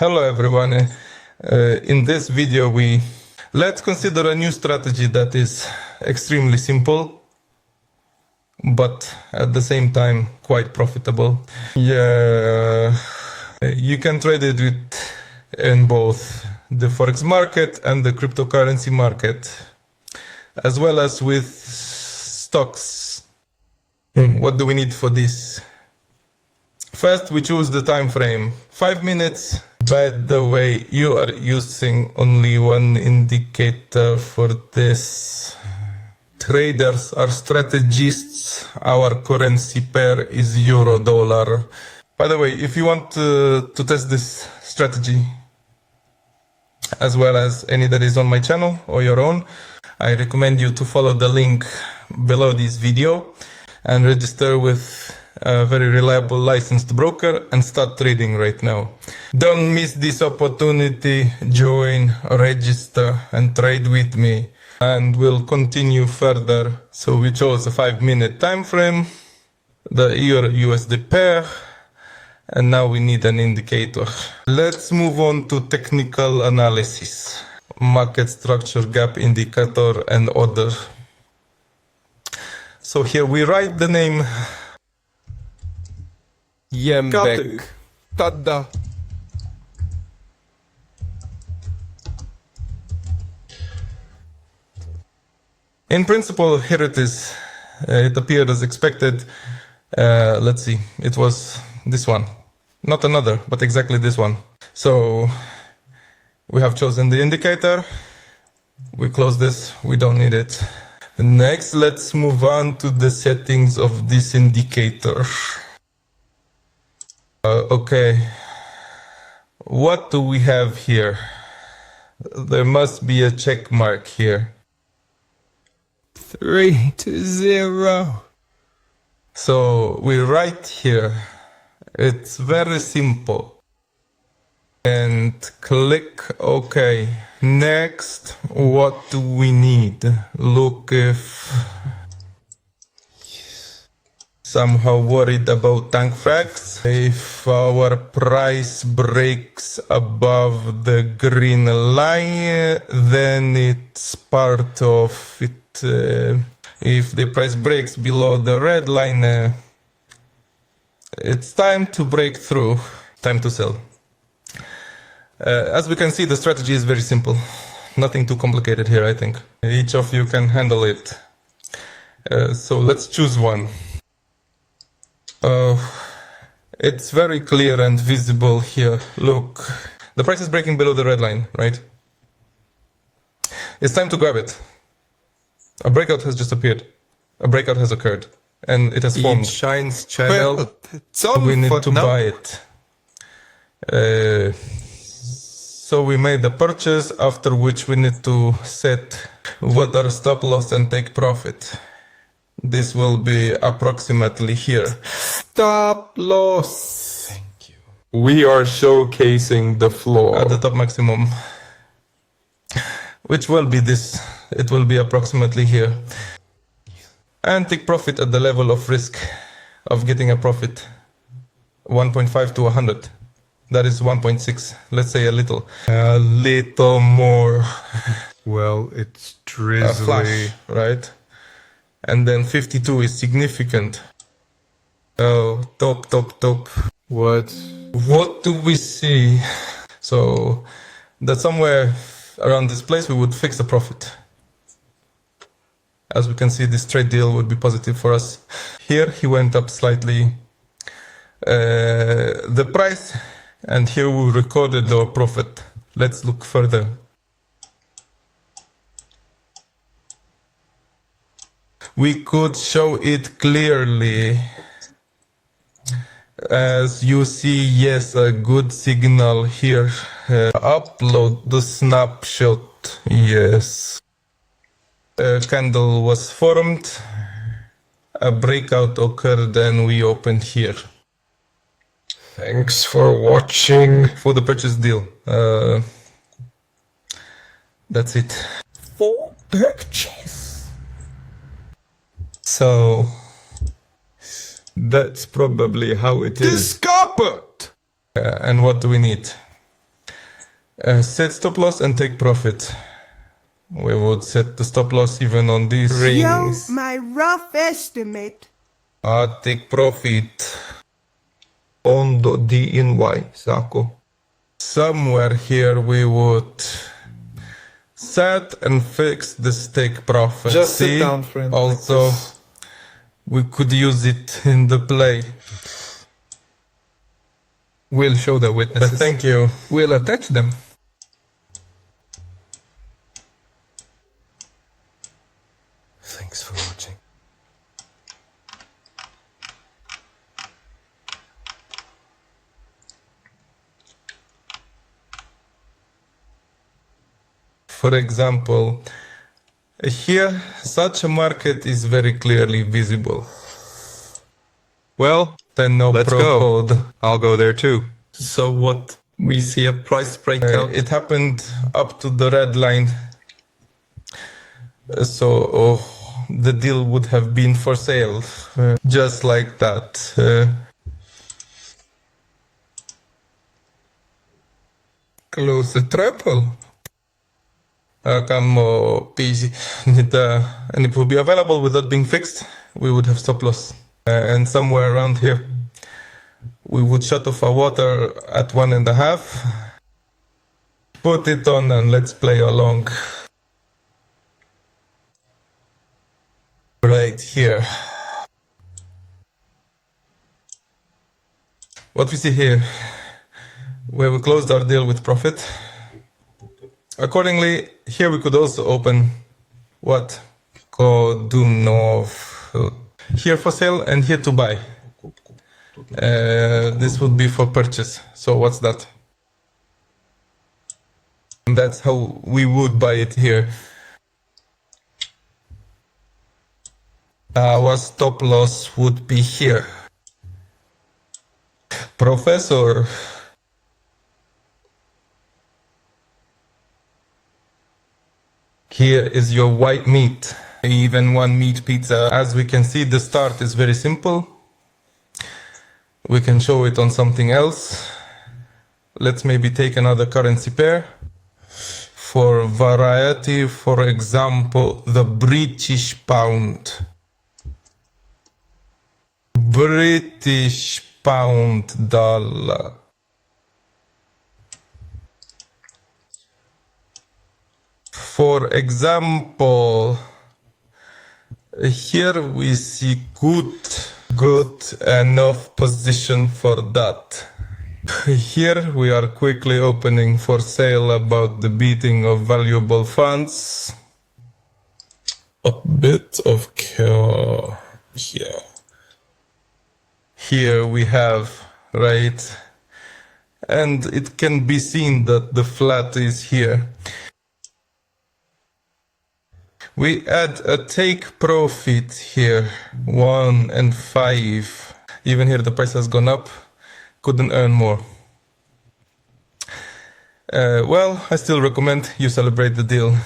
Hello everyone. In this video let's consider a new strategy that is extremely simple but at the same time quite profitable. You can trade it in both the forex market and the cryptocurrency market, as well as with stocks. What do we need for this? First, we choose the time frame, 5 minutes. By the way, you are using only one indicator for this. Traders are strategists. Our currency pair is euro dollar. By the way, if you want to test this strategy, as well as any that is on my channel or your own, I recommend you to follow the link below this video and register with a very reliable licensed broker and start trading right now. Don't miss this opportunity. Join, register and trade with me, and we'll continue further. So we chose a 5-minute time frame, the EURUSD pair, and now we need an indicator. Let's move on to technical analysis, market structure, gap indicator and other. So here we write the name Jembek. Tada. In principle, here it is. It appeared as expected. Let's see. It was this one. Not another, but exactly this one. So we have chosen the indicator. We close this. We don't need it. Next, let's move on to the settings of this indicator. Okay. What do we have here? There must be a check mark here. 3 to 0. So we write here, it's very simple, and click OK. Next, what do we need? Look if somehow worried about tank frags. If our price breaks above the green line, then it's part of it. If the price breaks below the red line, it's time to break through, time to sell. As we can see, the strategy is very simple. Nothing too complicated here, I think. Each of you can handle it. So let's choose one. It's very clear and visible here. Look, the price is breaking below the red line, right? It's time to grab it. A breakout has just appeared. A breakout has occurred, and it has formed. Shines channel. Well, we need to buy it. So we made the purchase, after which we need to set what our stop loss and take profit. This will be approximately here. Stop loss. Thank you. We are showcasing the floor. At the top maximum, which will be this. It will be approximately here. And take profit at the level of risk of getting a profit. 1.5 to 100. That is 1.6. Let's say a little. A little more. Well, it's A drizzly. flash, right? And then 52 is significant. Oh, top. What? What do we see? So that somewhere around this place we would fix the profit. As we can see, this trade deal would be positive for us. Here he went up slightly the price, and here we recorded our profit. Let's look further. We could show it clearly. As you see, yes, a good signal here. Upload the snapshot. Yes. A candle was formed. A breakout occurred, and we opened here. Thanks for watching. For the purchase deal. That's it. For purchase. So That's probably how it is. Discovered. and what do we need? Set stop loss and take profit. We would set the stop loss even on these rings. My rough estimate. Take profit on the DNY, Sako. Somewhere here we would set and fix the take profit. Just sit See? down, friend. Also, like this. we could use it in the play. We'll show the witnesses. Thank you. We'll attach them. Thanks for watching. For example, here such a market is very clearly visible. Well, Then no let's pro go. code. I'll go there too. So what? We see a price breakout. It happened up to the red line. So the deal would have been for sale. Just like that. Close the triple. Come easy. And it will be available without being fixed. We would have stop loss. And somewhere around here, we would shut off our water at 1.5. Put it on and let's play along. Right here. What we see here, where we closed our deal with profit. Accordingly, here we could also open what? Godunov. Here for sale and here to buy. This would be for purchase. So what's that? And that's how we would buy it here. Our stop loss would be here. Professor. Here is your white meat. Even one meat pizza. As we can see, the start is very simple. We can show it on something else. Let's maybe take another currency pair. For variety, for example, the British pound. British pound dollar. For example, here we see good enough position for that. Here we are quickly opening for sale about the beating of valuable funds. A bit of care here. Here we have, right? And it can be seen that the flat is here. We add a take profit here, 1 and 5. Even here the price has gone up, couldn't earn more. Well, I still recommend you celebrate the deal.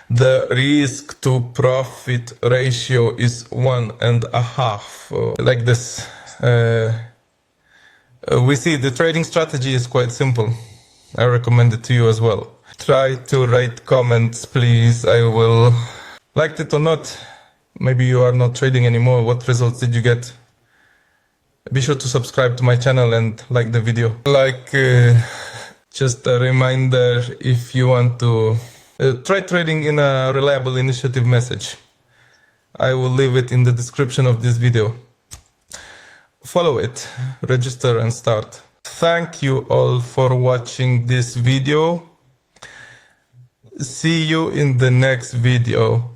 The risk to profit ratio is 1.5, like this. We see the trading strategy is quite simple. I recommend it to you as well. Try to write comments, please. I will. Liked it or not, maybe you are not trading anymore. What results did you get? Be sure to subscribe to my channel and like the video. Just a reminder, if you want to try trading in a reliable initiative message, I will leave it in the description of this video. Follow it, register and start. Thank you all for watching this video. See you in the next video.